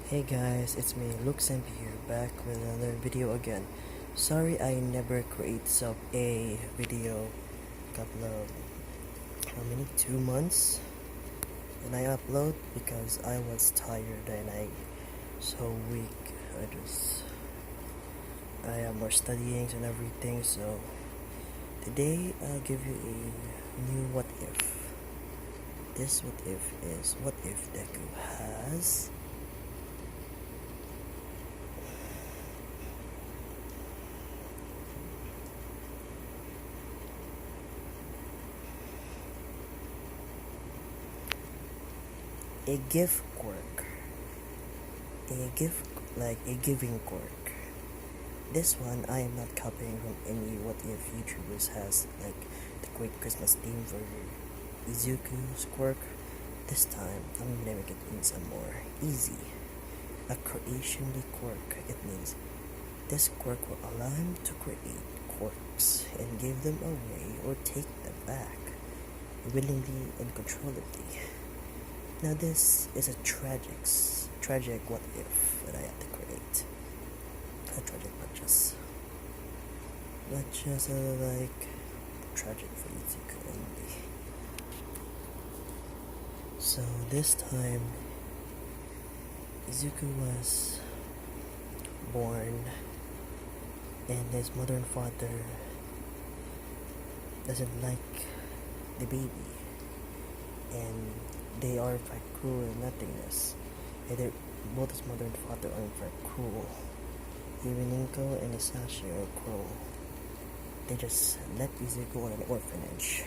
Hey guys, it's me, Luke Sempi here, back with another video again. Sorry I never create a video couple of, how many, 2 months? And I upload because I was tired and I so weak. I have more studying and everything, so today I'll give you a new what if. This what if is, what if Deku has a gift quirk, a giving quirk. This one I am not copying from any what if YouTubers has, like the great Christmas theme for Izuku's quirk. This time I'm gonna make it in some more easy. A creationly quirk. It means this quirk will allow him to create quirks and give them away or take them back willingly and controlledly. Now this is a tragic what if that I have to create. A tragic, not just like tragic for Izuku only. So this time, Izuku was born, and his mother and father doesn't like the baby, and they are in fact cruel and nothingness. Both his mother and father are in fact cruel. Even Inko and Isashi are cruel. They just let Izuku on an orphanage.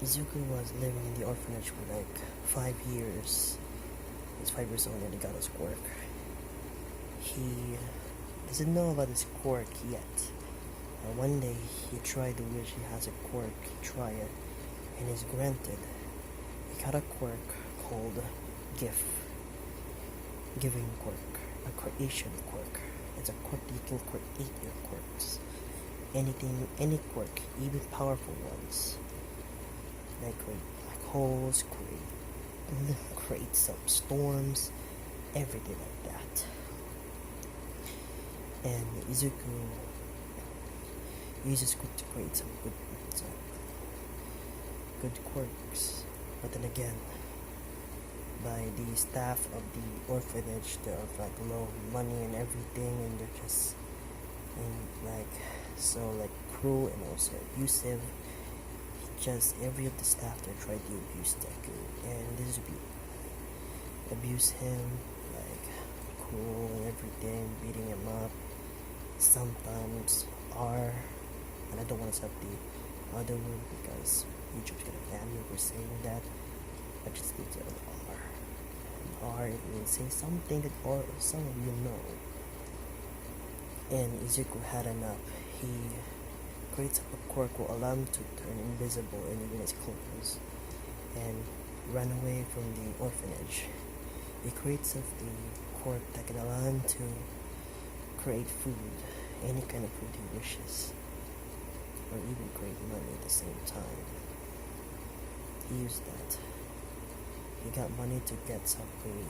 Izuku was living in the orphanage for like 5 years. He's 5 years old and he got his quirk. He doesn't know about his quirk yet. One day he tried to wish he has a quirk. He tried it and is granted. He got a quirk called giving quirk, a creation quirk. It's a quirk you can create your quirks. Any quirk, even powerful ones. Like create black holes, create some storms, everything like that. And Izuku uses good to create some good quirks, but then again, by the staff of the orphanage, they are like low money and everything, and they're just like cruel and also abusive. Just every of the staff that tried to abuse Deku, and this would be abuse him, like cruel and everything, beating him up. Sometimes and I don't want to say the other word because YouTube's gonna ban me for saying that. I just need to R. And R, it means say something that some of you know. And Izuku had enough. He creates a quirk will allow him to turn invisible and even his clothes and run away from the orphanage. He creates a quirk that can allow him to create food, any kind of food he wishes, or even create money at the same time. He used that. He got money to get something,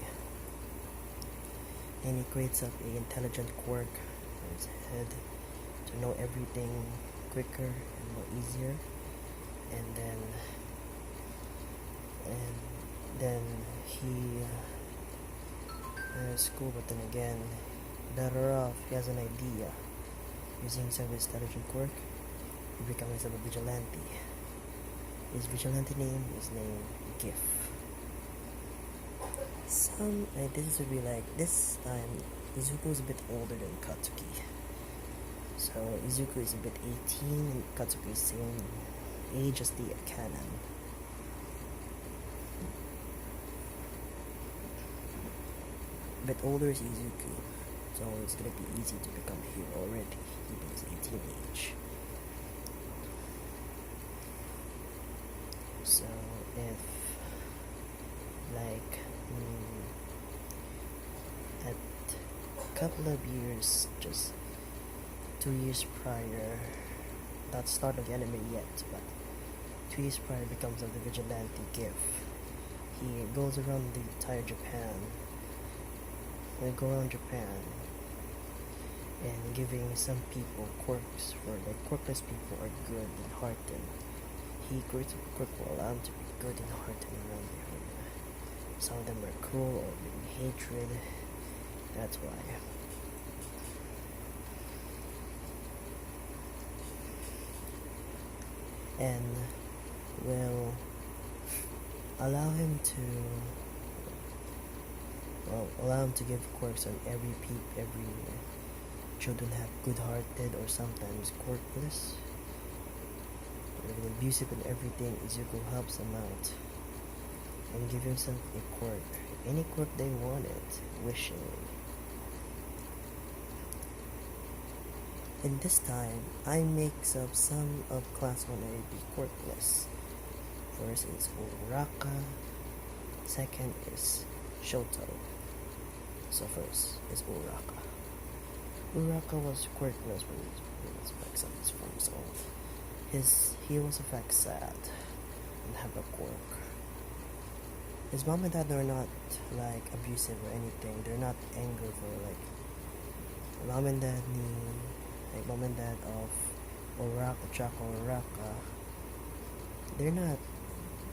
and he creates up a intelligent quirk for his head to know everything quicker and more easier. And then he school, but then again, better off. He has an idea. Using some of his intelligent quirk, he becomes a vigilante. His vigilante name is named Gif. This would be like, this time, Izuku is a bit older than Katsuki. So, Izuku is a bit 18, and Katsuki is same age as the canon. A bit older is Izuku, so it's gonna be easy to become a hero already, even his 18 age. So, if like at a couple of years, just 2 years prior, not start of the anime yet, but 2 years prior becomes of the vigilante gift. He goes around the entire Japan. They go around Japan and giving some people quirks for the quirkless people are good and hearted. He creates a quirk will allow them to be good and hearted around him. Some of them are cruel or maybe hatred. That's why. And will allow him to give quirks on every children have good-hearted or sometimes quirkless. They're abusive and everything. Izuku helps them out and give himself a quirk, any quirk they wanted, wishing. And this time, I mix up some of class 1A be quirkless. First is Uraka, second is Shoto. So first is Uraka. Uraka was quirkless when he was back 7 years old. He was in fact sad and have a quirk. His mom and dad are not like abusive or anything. They're not angry for like mom and dad of Uraka, Chaka Uraka. They're not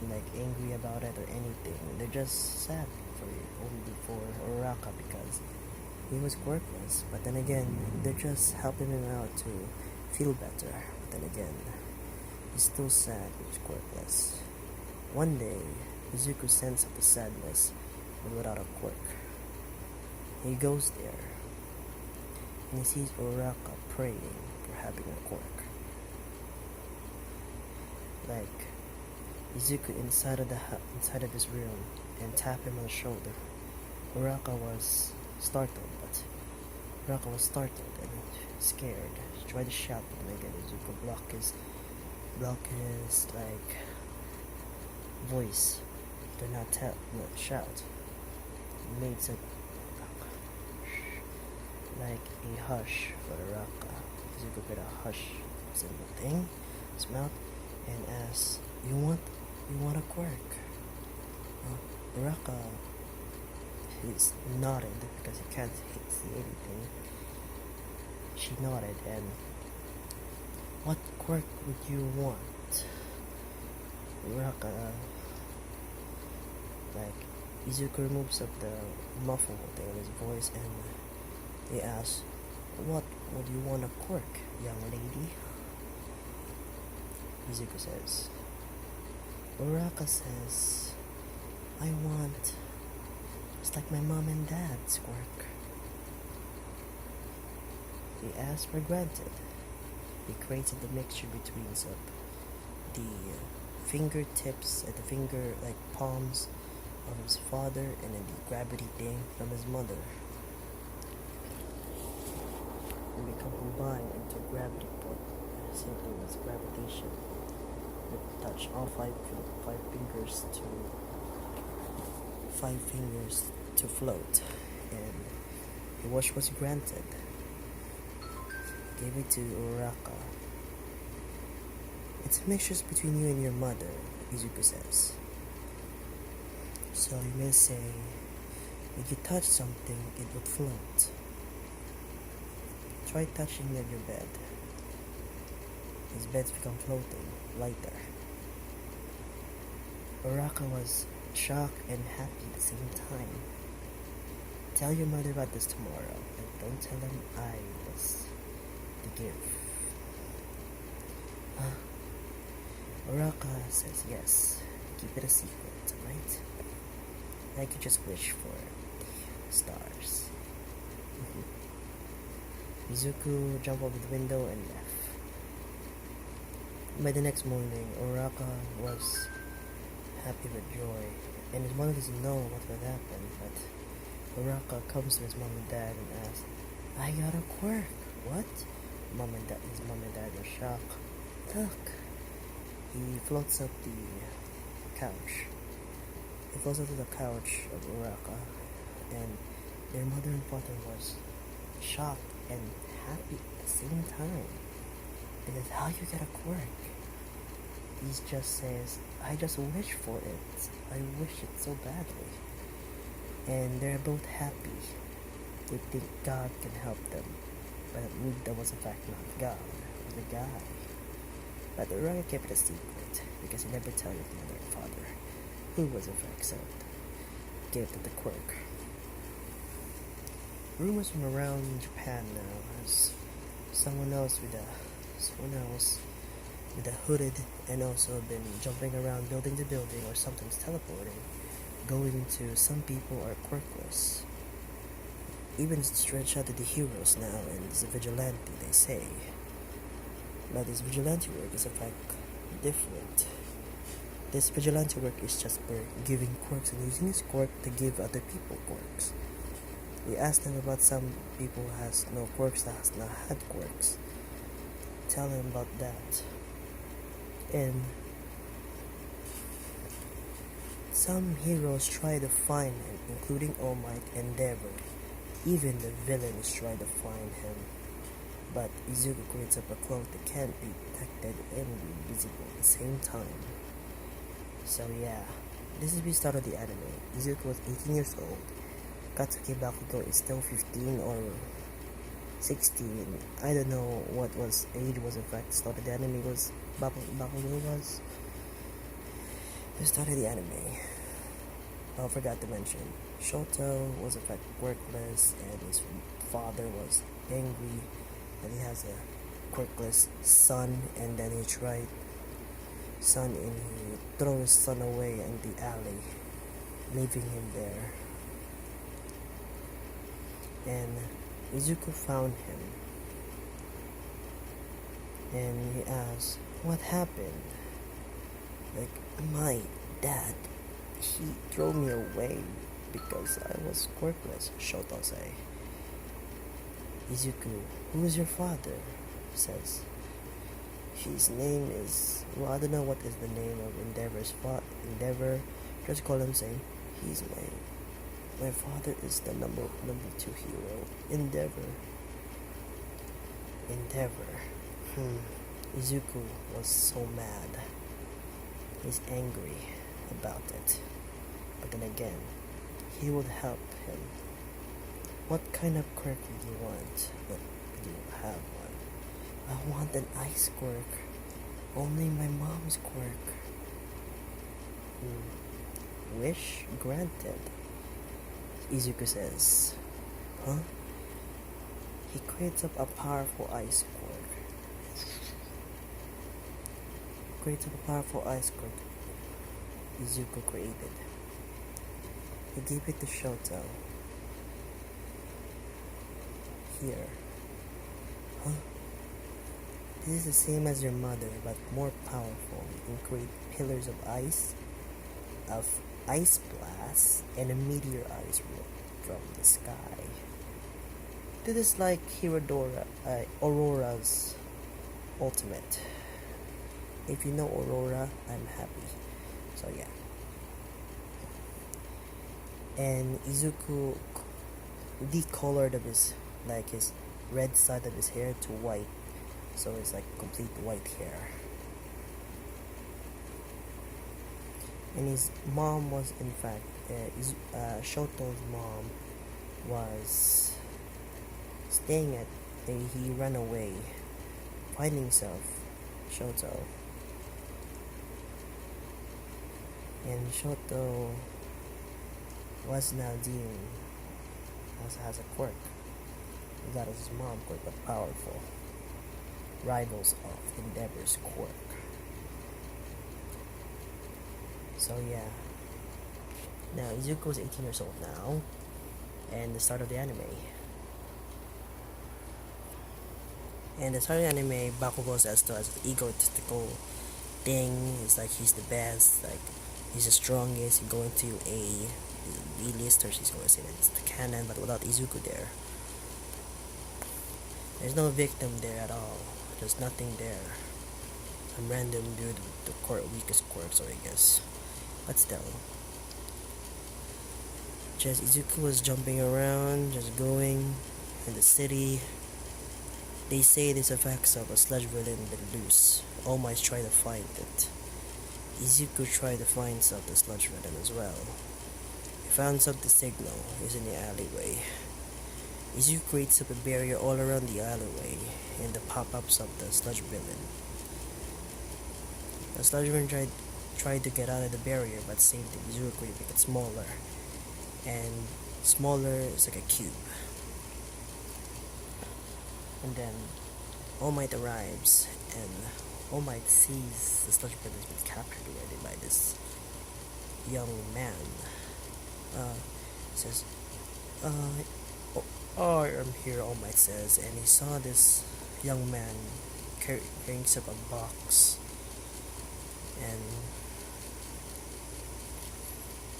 like angry about it or anything. They're just sad for Uraka because he was quirkless. But then again, they're just helping him out to feel better. But then again, he's still sad he was quirkless. One day, Izuku sends up the sadness without a quirk. He goes there and he sees Uraka praying for having a quirk. Like Izuku inside of his room and tap him on the shoulder. Uraka was startled and scared. He tried to shout, but then again Izuku block his like voice. Did not shout. He made some like a hush for Uraka. Izuku made a hush, said nothing, his mouth, and asked, "You want a quirk?" Uraka is nodded because he can't see anything. She nodded and, "What quirk would you want?" Uraka, like, Izuku removes up the muffled thing in his voice and he asks, "What would you want a quirk, young lady?" Izuku says, Uraka says, "I want just like my mom and dad's quirk." He asked for granted. He created the mixture between the fingertips and the finger like palms of his father and then the gravity thing from his mother. And become combined into gravity point. Same thing as gravitation. Touch all five fingers to float, and the wish was granted. Gave it to Uraka. It's a mixture between you and your mother, Izuku says. So you may say, if you touch something, it would float. Try touching near your bed. His beds become floating, lighter. Uraka was shocked and happy at the same time. Tell your mother about this tomorrow, and don't tell him I was the gift. Uraka says yes. Keep it a secret, right? I could just wish for the stars. Izuku jumped over the window and left. By the next morning, Uraka was happy with joy, and his mother doesn't know what would happen, but Uraka comes to his mom and dad and asks, "I got a quirk." "What?" His mom and dad are shocked. "Look." He floats up the couch. He floats up to the couch of Uraka, and their mother and father was shocked and happy at the same time. They said, "How you get a quirk?" He just says, "I just wish for it." I wish it so badly. And they're both happy. They think God can help them. But that was in fact not God. It was a guy. But the Uriah kept it a secret because he never told his mother and father who was in fact so gave them the quirk. Rumors from around Japan now as someone else with a hooded and also been jumping around building to building or sometimes teleporting, going to some people are quirkless. Even stretch out to the heroes now and it's a vigilante they say. But this vigilante work is in fact different. This vigilante work is just for giving quirks and using his quirk to give other people quirks. We asked them about some people who has no quirks that has not had quirks. Tell him about that. And some heroes try to find him, including All Might and Endeavor. Even the villains try to find him. But Izuku creates up a cloak that can't be detected and be visible at the same time. So yeah, this is the start of the anime. Izuku was 18 years old. Katsuki Bakugo is still 15 or 16. I don't know what age was in fact the start of the anime was. Bakugo was the start of the anime. I forgot to mention, Shoto was in fact workless and his father was angry that he has a quirkless son, and then he tried and he threw his son away in the alley, leaving him there. And Izuku found him and he asked, "What happened?" Like, "My dad, he threw me away because I was quirkless," Shoto say. Izuku, "Who is your father?" says. His name is, well, I don't know what is the name of Endeavor's Endeavor. Just call him saying, "He's my father is the number 2 hero, Endeavor." Izuku was so mad. He's angry about it. But then again, he would help him. "What kind of quirk do you want?" "But do you have one?" "I want an ice quirk. Only my mom's quirk." "Wish granted," Izuku says. Huh? He creates up a powerful ice quirk. Izuku created. He gave it to Shoto. "Here." "Huh? This is the same as your mother, but more powerful. You can create pillars of ice blast, and a meteor ice roll from the sky. This is like Aurora's ultimate. If you know Aurora, I'm happy. So yeah. And Izuku decolored of his red side of his hair to white. So it's like complete white hair. And his mom was in fact, Shoto's mom was staying at, he ran away, finding himself, Shoto. And Shoto was now dealing, has a quirk. That is his mom quirk, but powerful. Rivals of Endeavor's quirk. So yeah. Now Izuku is 18 years old now, and the start of the anime. And the start of the anime, Bakugo says to us egotistical thing. It's like he's the best, like he's the strongest. He's going to a B-list, or she's going to say that it's the canon, but without Izuku there. There's no victim there at all. There's nothing there. Some random dude with the weakest quirks, I guess. But still. Just Izuku was jumping around, just going in the city. They say there's effects of a sludge villain been loose. All Might's trying to find it. Izuku tried to find some the sludge venom as well. He found some the signal is in the alleyway. Izuku creates up a barrier all around the alleyway and the pop-ups of the sludge villain. The sludge villain tried to get out of the barrier but saved Izuku to make it smaller. And smaller is like a cube. And then All Might arrives and All Might sees the sludge villain has been captured already by this young man. Says, I am here, All Might says, and he saw this young man carrying up a box, and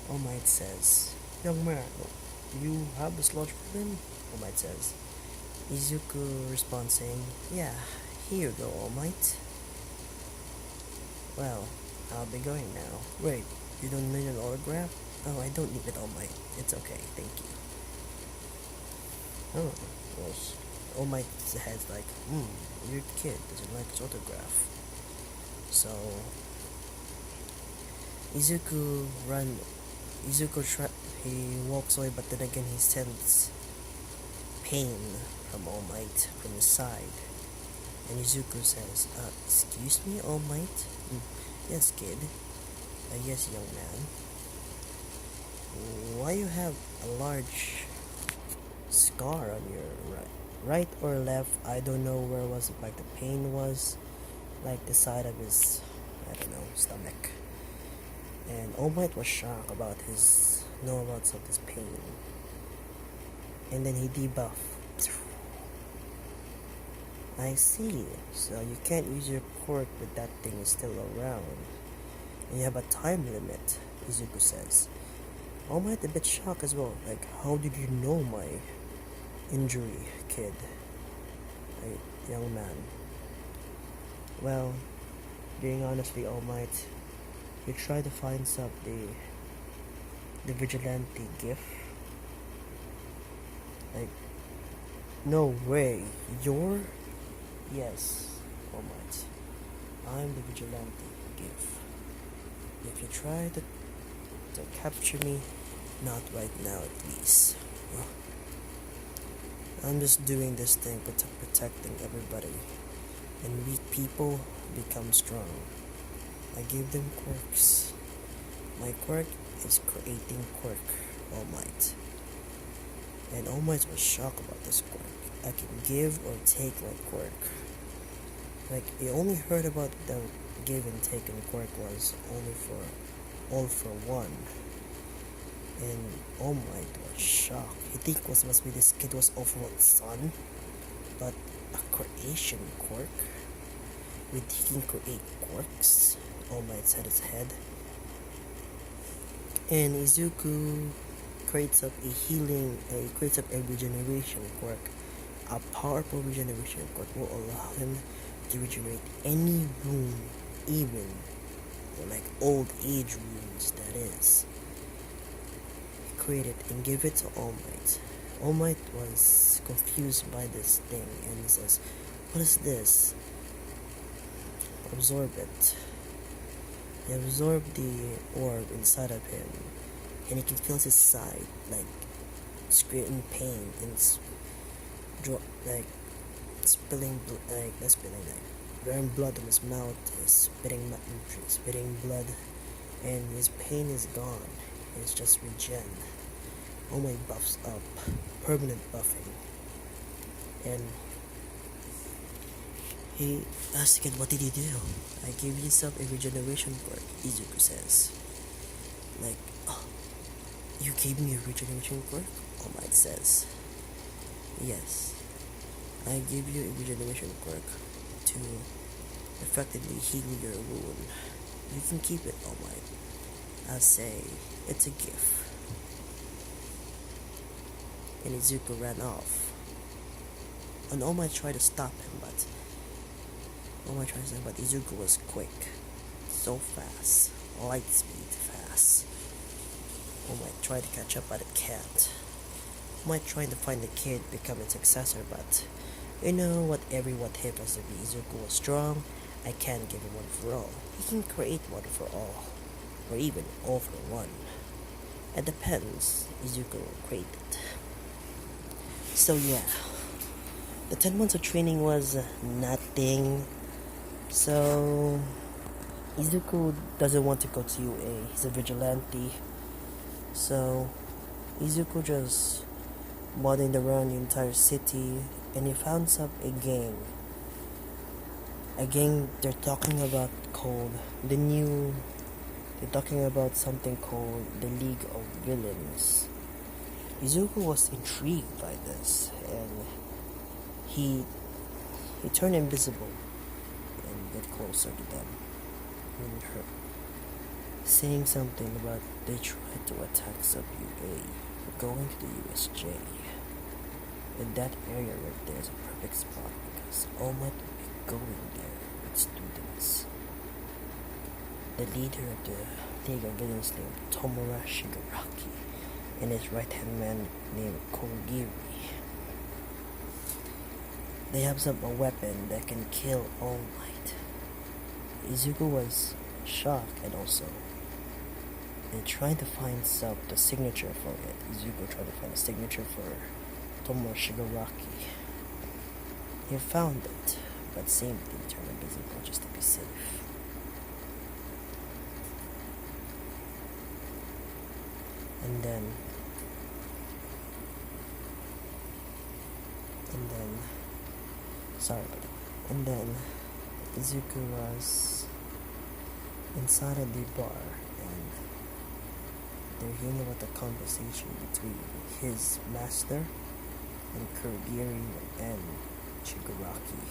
All Might says, young man, you have the sludge villain? All Might says. Izuku responds saying, yeah, here you go, All Might. Well, I'll be going now. Wait, you don't need an autograph? Oh, I don't need it, All Might. It's okay, thank you. Oh, well, All Might's head's like, weird kid, doesn't like his autograph. So, he walks away, but then again he senses pain from All Might from his side. And Izuku says, excuse me, All Might? Yes, kid. Yes, young man. Why you have a large scar on your right or left? I don't know where was it, like the pain was, like the side of his, I don't know, stomach. And All Might was shocked about his knowledge of this pain. And then he debuffed. I see. So you can't use your quirk with that thing is still around. And you have a time limit, Izuku says. All Might a bit shocked as well. Like, how did you know my injury, kid? Like, young man. Well, being honestly, All Might, you try to find some the vigilante gift. Like, no way, you're? Yes, All Might. I'm the vigilante gift. If you try to capture me, not right now at least. I'm just doing this thing protecting everybody. And weak people become strong. I give them quirks. My quirk is creating quirk, All Might. And All Might was shocked about this quirk. I can give or take my quirk. Like, he only heard about the give and take and quirk was only for all for one. And All Might was shocked. He think must be this kid was all for his son, but a creation quirk with he can create quirks. All Might set his head. And Izuku creates up a regeneration quirk. A powerful regeneration quirk will allow him to regenerate any wound, even like old age wounds, that is. He created and give it to All Might. All Might was confused by this thing and he says, what is this? Absorb it. He absorbed the orb inside of him and he can feel his side like screaming pain and like spilling wearing blood in his mouth, is spitting blood, and his pain is gone. It's just regen. All my buffs up, permanent buffing. And he asked again, what did he do? I gave you some a regeneration quirk, Izuku says. Like, oh, you gave me a regeneration quirk? All Might says. Yes. I give you a regeneration quirk to effectively heal your wound. You can keep it, All Might. I'll say it's a gift. And Izuku ran off. And All Might tried to stop him, but Izuku was quick. So fast. Light speed fast. All Might tried to catch up, but it can't. All Might trying to find the kid, become its successor, but you know what if has to be. Izuku was strong, I can't give him one for all. He can create one for all, or even all for one. It depends. Izuku will create it. So yeah, the 10 months of training was nothing. So Izuku doesn't want to go to UA. He's a vigilante. So Izuku just wandered around the entire city, and he found a gang. A gang they're talking about called the new. They're talking about something called the League of Villains. Izuku was intrigued by this, and he turned invisible and get closer to them. And her saying something about they tried to attack sub-UA. We're going to the USJ. And that area right there is a perfect spot because All Might will be going there with students. The leader of the League of Villains named Tomura Shigaraki and his right-hand man named Kogiri. They have a weapon that can kill All Might. Izuku was shocked, and also they're trying to find the signature for it. Izuku tried to find a signature for Tomura Shigaraki. He found it, but same thing, turned invisible just to be safe. And then sorry about that. And then Izuku was inside of the bar, and they're hearing about the conversation between his master and Kurogiri and Shigaraki.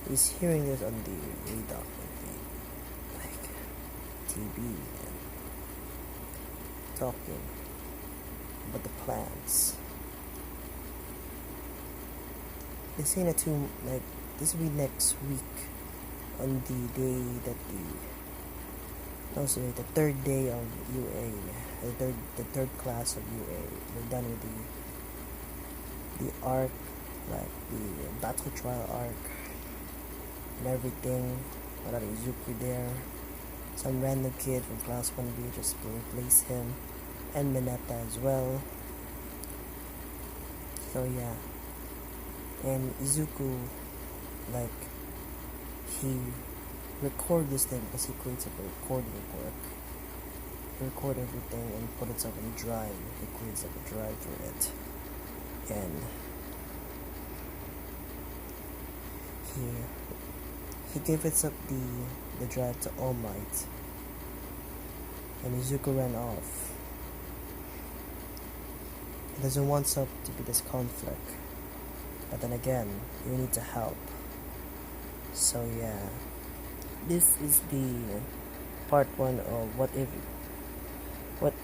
He's hearing this on the radar, like TV, and talking about the plans. They're saying that this will be next week on the day that the third day of UA, the third class of UA. We're done with the arc, like the battle trial arc and everything. Without Izuku there, some random kid from class 1B just to replace him, and Mineta as well. So yeah. And Izuku, he record this thing because he creates a recording work. He record everything and put it up in Drive. He creates a drive for it. And he gave it up the drive to All Might. And Izuku ran off. He doesn't want to be this conflict. But then again, you need to help. So yeah, this is the part 1 of what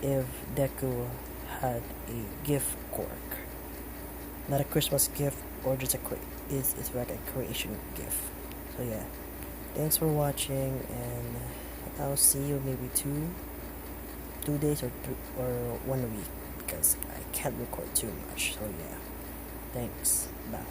if Deku had a gift cork, not a Christmas gift or just it's like a creation gift. So yeah, thanks for watching, and I'll see you maybe 2 days or 1 week because I can't record too much. So yeah. Thanks. Bye.